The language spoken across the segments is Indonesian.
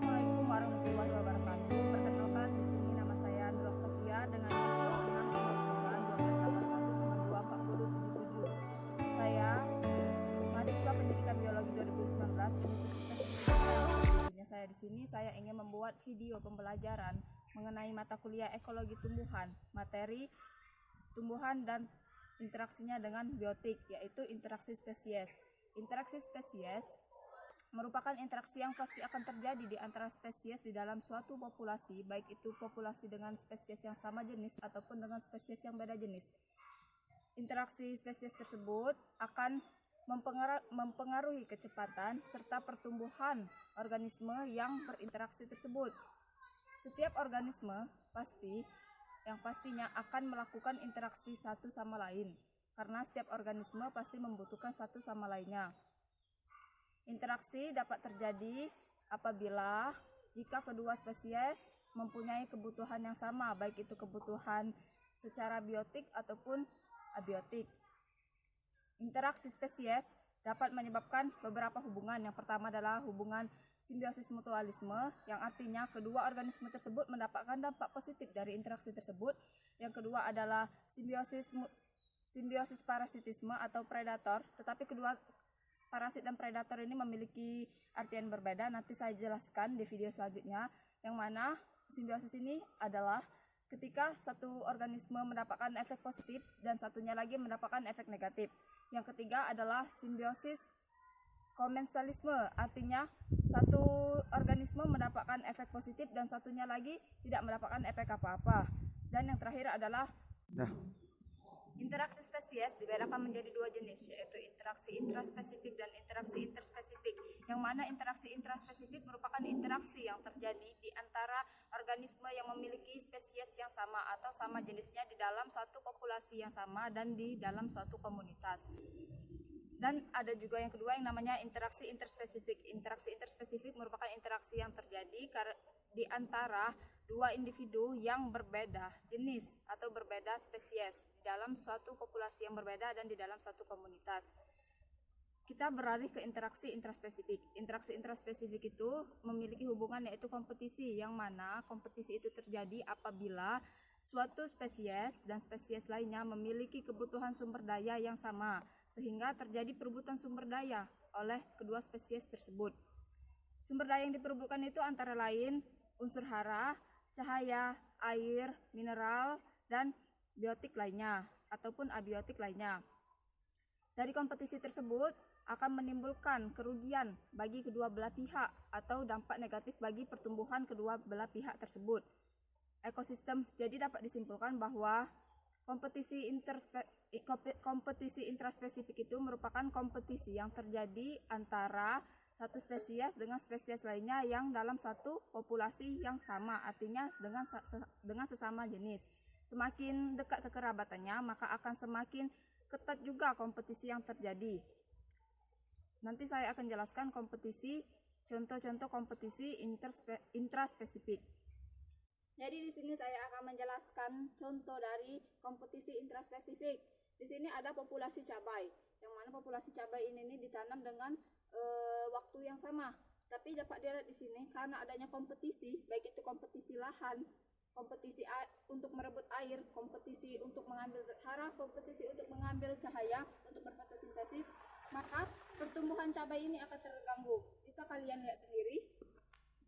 Assalamualaikum warahmatullahi wabarakatuh. Perkenalkan, di sini nama saya Nur Octavia dengan nomor 6 1281 Saya mahasiswa pendidikan biologi 2019 Universitas Indonesia. Saya di sini ingin membuat video pembelajaran mengenai mata kuliah ekologi tumbuhan, materi tumbuhan dan interaksinya dengan biotik, yaitu interaksi spesies. Interaksi spesies merupakan interaksi yang pasti akan terjadi di antara spesies di dalam suatu populasi, baik itu populasi dengan spesies yang sama jenis ataupun dengan spesies yang beda jenis. Interaksi spesies tersebut akan mempengaruhi kecepatan serta pertumbuhan organisme yang berinteraksi tersebut. Setiap organisme pastinya akan melakukan interaksi satu sama lain, karena setiap organisme pasti membutuhkan satu sama lainnya. Interaksi dapat terjadi apabila jika kedua spesies mempunyai kebutuhan yang sama, baik itu kebutuhan secara biotik ataupun abiotik. Interaksi spesies dapat menyebabkan beberapa hubungan. Yang pertama adalah hubungan simbiosis mutualisme, yang artinya kedua organisme tersebut mendapatkan dampak positif dari interaksi tersebut. Yang kedua adalah simbiosis parasitisme atau predator, tetapi kedua parasit dan predator ini memiliki artian berbeda. Nanti saya jelaskan di video selanjutnya, yang mana simbiosis ini adalah ketika satu organisme mendapatkan efek positif dan satunya lagi mendapatkan efek negatif. Yang ketiga adalah simbiosis komensalisme, artinya satu organisme mendapatkan efek positif dan satunya lagi tidak mendapatkan efek apa-apa. Dan yang terakhir adalah interaksi spesies dibedakan menjadi dua jenis, yaitu interaksi intraspesifik dan interaksi interspesifik. Yang mana interaksi intraspesifik merupakan interaksi yang terjadi di antara organisme yang memiliki spesies yang sama atau sama jenisnya di dalam satu populasi yang sama dan di dalam suatu komunitas. Dan ada juga yang kedua yang namanya interaksi interspesifik. Interaksi interspesifik merupakan interaksi yang terjadi di antara dua individu yang berbeda jenis atau berbeda spesies di dalam suatu populasi yang berbeda dan di dalam satu komunitas. Kita beralih ke interaksi intraspesifik. Interaksi intraspesifik itu memiliki hubungan, yaitu kompetisi, yang mana kompetisi itu terjadi apabila suatu spesies dan spesies lainnya memiliki kebutuhan sumber daya yang sama, sehingga terjadi perebutan sumber daya oleh kedua spesies tersebut. Sumber daya yang diperebutkan itu antara lain unsur hara, cahaya, air, mineral, dan biotik lainnya ataupun abiotik lainnya. Dari kompetisi tersebut akan menimbulkan kerugian bagi kedua belah pihak atau dampak negatif bagi pertumbuhan kedua belah pihak tersebut. Ekosistem, jadi dapat disimpulkan bahwa kompetisi intraspesifik itu merupakan kompetisi yang terjadi antara satu spesies dengan spesies lainnya yang dalam satu populasi yang sama, artinya dengan sesama jenis. Semakin dekat kekerabatannya, maka akan semakin ketat juga kompetisi yang terjadi. Nanti saya akan jelaskan contoh-contoh kompetisi intraspesifik. Jadi di sini saya akan menjelaskan contoh dari kompetisi intraspesifik. Di sini ada populasi cabai, yang mana populasi cabai ini ditanam dengan waktu yang sama. Tapi dapat dilihat di sini karena adanya kompetisi, baik itu kompetisi lahan, kompetisi untuk merebut air, kompetisi untuk mengambil zat hara, kompetisi untuk mengambil cahaya untuk berfotosintesis, maka pertumbuhan cabai ini akan terganggu. Bisa kalian lihat sendiri.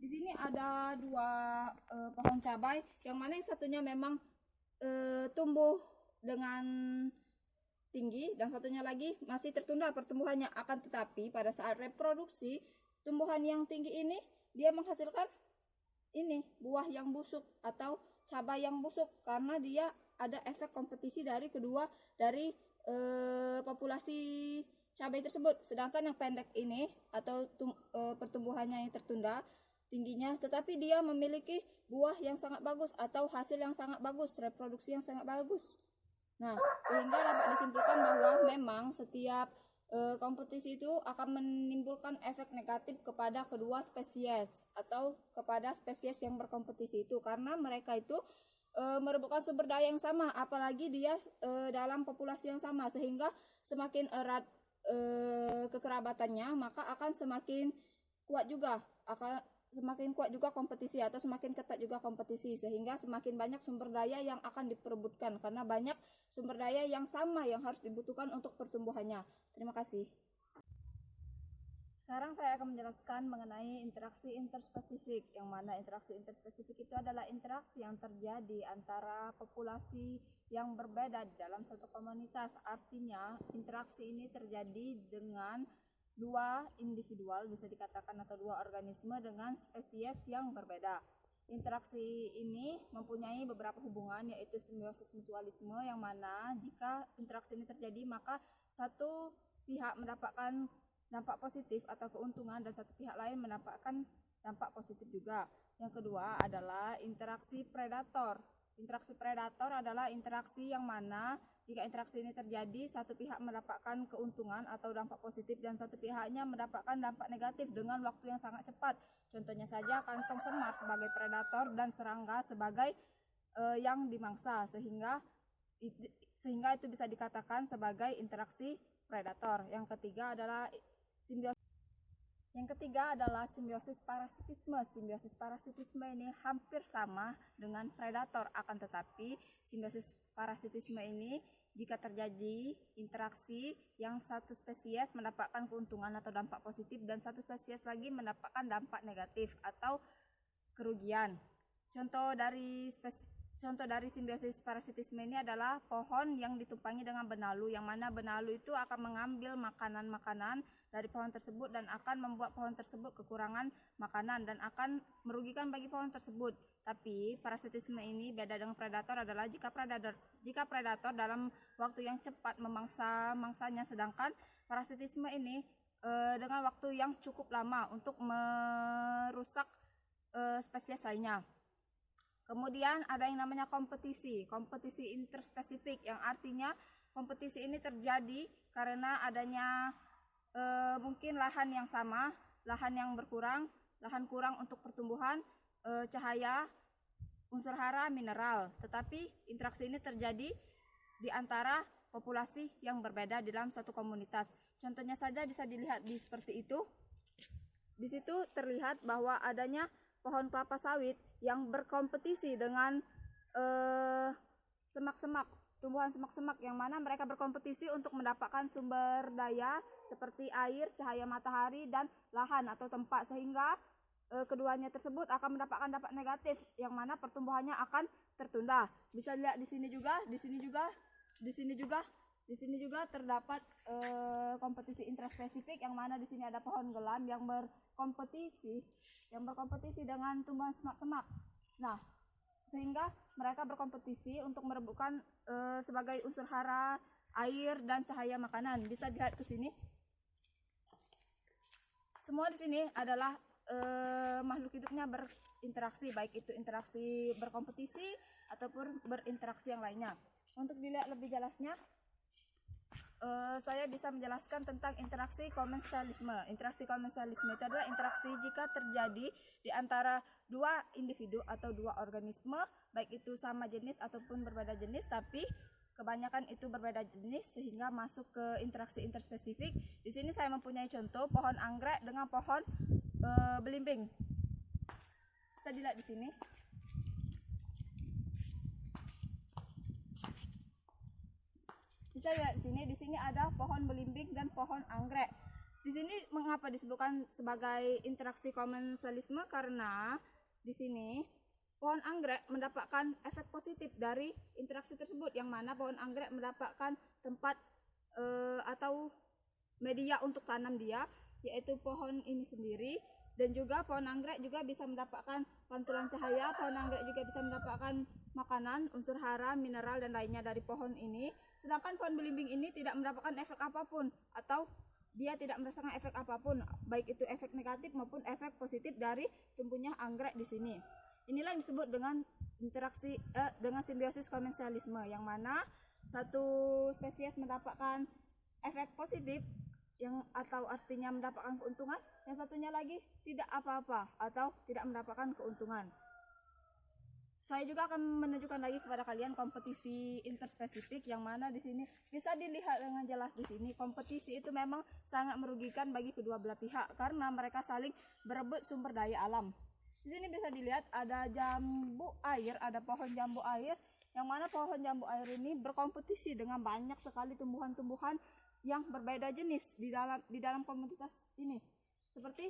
Di sini ada dua pohon cabai, yang mana yang satunya memang tumbuh dengan tinggi dan satunya lagi masih tertunda pertumbuhannya. Akan tetapi pada saat reproduksi, tumbuhan yang tinggi ini dia menghasilkan buah yang busuk atau cabai yang busuk, karena dia ada efek kompetisi dari populasi cabai tersebut. Sedangkan yang pendek ini atau pertumbuhannya yang tertunda tingginya, tetapi dia memiliki buah yang sangat bagus atau hasil yang sangat bagus, reproduksi yang sangat bagus. Nah, sehingga dapat disimpulkan bahwa memang setiap kompetisi itu akan menimbulkan efek negatif kepada kedua spesies atau kepada spesies yang berkompetisi itu, karena mereka itu merebutkan sumber daya yang sama, apalagi dia dalam populasi yang sama, sehingga semakin erat kekerabatannya, maka akan semakin kuat juga, semakin kuat juga kompetisi atau semakin ketat juga kompetisi, sehingga semakin banyak sumber daya yang akan diperebutkan karena banyak sumber daya yang sama yang harus dibutuhkan untuk pertumbuhannya. Terima kasih. Sekarang saya akan menjelaskan mengenai interaksi interspesifik, yang mana interaksi interspesifik itu adalah interaksi yang terjadi antara populasi yang berbeda dalam suatu komunitas. Artinya interaksi ini terjadi dengan dua individual, bisa dikatakan, atau dua organisme dengan spesies yang berbeda. Interaksi ini mempunyai beberapa hubungan, yaitu simbiosis mutualisme, yang mana jika interaksi ini terjadi maka satu pihak mendapatkan dampak positif atau keuntungan dan satu pihak lain mendapatkan dampak positif juga. Yang kedua adalah interaksi predator. Interaksi predator adalah interaksi yang mana jika interaksi ini terjadi, satu pihak mendapatkan keuntungan atau dampak positif dan satu pihaknya mendapatkan dampak negatif dengan waktu yang sangat cepat. Contohnya saja kantong semar sebagai predator dan serangga sebagai yang dimangsa, sehingga itu bisa dikatakan sebagai interaksi predator. Yang ketiga adalah simbiosis parasitisme. Simbiosis parasitisme ini hampir sama dengan predator, akan tetapi simbiosis parasitisme ini jika terjadi interaksi yang satu spesies mendapatkan keuntungan atau dampak positif dan satu spesies lagi mendapatkan dampak negatif atau kerugian. Contoh dari simbiosis parasitisme ini adalah pohon yang ditumpangi dengan benalu, yang mana benalu itu akan mengambil makanan-makanan dari pohon tersebut dan akan membuat pohon tersebut kekurangan makanan dan akan merugikan bagi pohon tersebut. Tapi parasitisme ini beda dengan predator adalah jika predator dalam waktu yang cepat memangsa mangsanya, sedangkan parasitisme ini dengan waktu yang cukup lama untuk merusak spesies lainnya. Kemudian ada yang namanya kompetisi interspesifik, yang artinya kompetisi ini terjadi karena adanya mungkin lahan yang sama, lahan yang berkurang, lahan kurang untuk pertumbuhan, cahaya, unsur hara, mineral. Tetapi interaksi ini terjadi di antara populasi yang berbeda di dalam satu komunitas. Contohnya saja bisa dilihat di seperti itu. Di situ terlihat bahwa adanya pohon kelapa sawit yang berkompetisi dengan semak-semak, tumbuhan semak-semak, yang mana mereka berkompetisi untuk mendapatkan sumber daya seperti air, cahaya matahari, dan lahan atau tempat, sehingga keduanya tersebut akan mendapatkan dampak negatif, yang mana pertumbuhannya akan tertunda. Bisa lihat di sini juga, di sini juga terdapat kompetisi intraspesifik, yang mana di sini ada pohon gelam yang berkompetisi dengan tumbuhan semak-semak. Nah, sehingga mereka berkompetisi untuk merebutkan sebagai unsur hara, air, dan cahaya makanan. Bisa dilihat ke sini. Semua di sini adalah makhluk hidupnya berinteraksi, baik itu interaksi berkompetisi ataupun berinteraksi yang lainnya. Untuk dilihat lebih jelasnya, saya bisa menjelaskan tentang interaksi komensialisme. Interaksi komensialisme itu adalah interaksi jika terjadi di antara dua individu atau dua organisme, baik itu sama jenis ataupun berbeda jenis, tapi kebanyakan itu berbeda jenis sehingga masuk ke interaksi interspesifik. Di sini saya mempunyai contoh pohon anggrek dengan pohon belimbing. Bisa dilihat di sini. Bisa lihat di sini ada pohon belimbing dan pohon anggrek. Di sini mengapa disebutkan sebagai interaksi komensialisme? Karena di sini pohon anggrek mendapatkan efek positif dari interaksi tersebut, yang mana pohon anggrek mendapatkan tempat atau media untuk tanam dia, yaitu pohon ini sendiri. Dan juga pohon anggrek juga bisa mendapatkan pantulan cahaya, pohon anggrek juga bisa mendapatkan makanan, unsur hara, mineral, dan lainnya dari pohon ini. Sedangkan pohon belimbing ini tidak mendapatkan efek apapun, atau dia tidak merasakan efek apapun, baik itu efek negatif maupun efek positif dari tumbuhnya anggrek di sini. Inilah yang disebut dengan interaksi dengan simbiosis komensialisme, yang mana satu spesies mendapatkan efek positif atau artinya mendapatkan keuntungan, yang satunya lagi tidak apa-apa atau tidak mendapatkan keuntungan. Saya juga akan menunjukkan lagi kepada kalian kompetisi interspesifik, yang mana di sini bisa dilihat dengan jelas. Di sini kompetisi itu memang sangat merugikan bagi kedua belah pihak karena mereka saling berebut sumber daya alam. Di sini bisa dilihat ada jambu air, ada pohon jambu air, yang mana pohon jambu air ini berkompetisi dengan banyak sekali tumbuhan-tumbuhan yang berbeda jenis di dalam komunitas ini. Seperti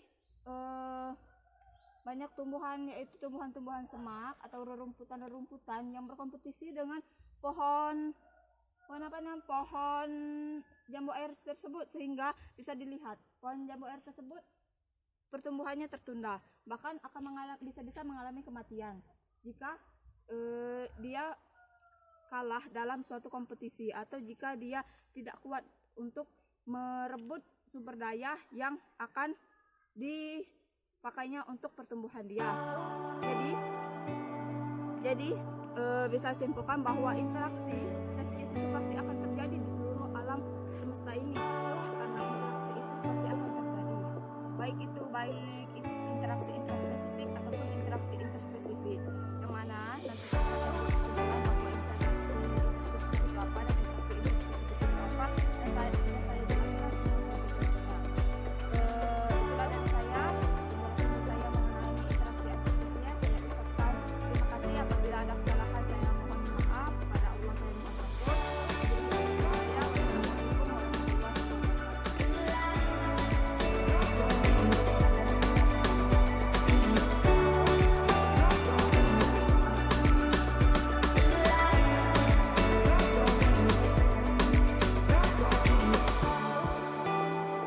banyak tumbuhan, yaitu tumbuhan-tumbuhan semak atau rerumputan-rerumputan yang berkompetisi dengan pohon jambu air tersebut, sehingga bisa dilihat pohon jambu air tersebut pertumbuhannya tertunda, bahkan akan bisa mengalami kematian jika dia kalah dalam suatu kompetisi atau jika dia tidak kuat untuk merebut sumber daya yang akan dipakainya untuk pertumbuhan dia. Jadi bisa simpulkan bahwa interaksi spesies itu pasti akan terjadi di seluruh alam semesta ini, karena interaksi itu pasti akan terjadi, baik interaksi intraspesifik ataupun interaksi interspesifik, yang mana nanti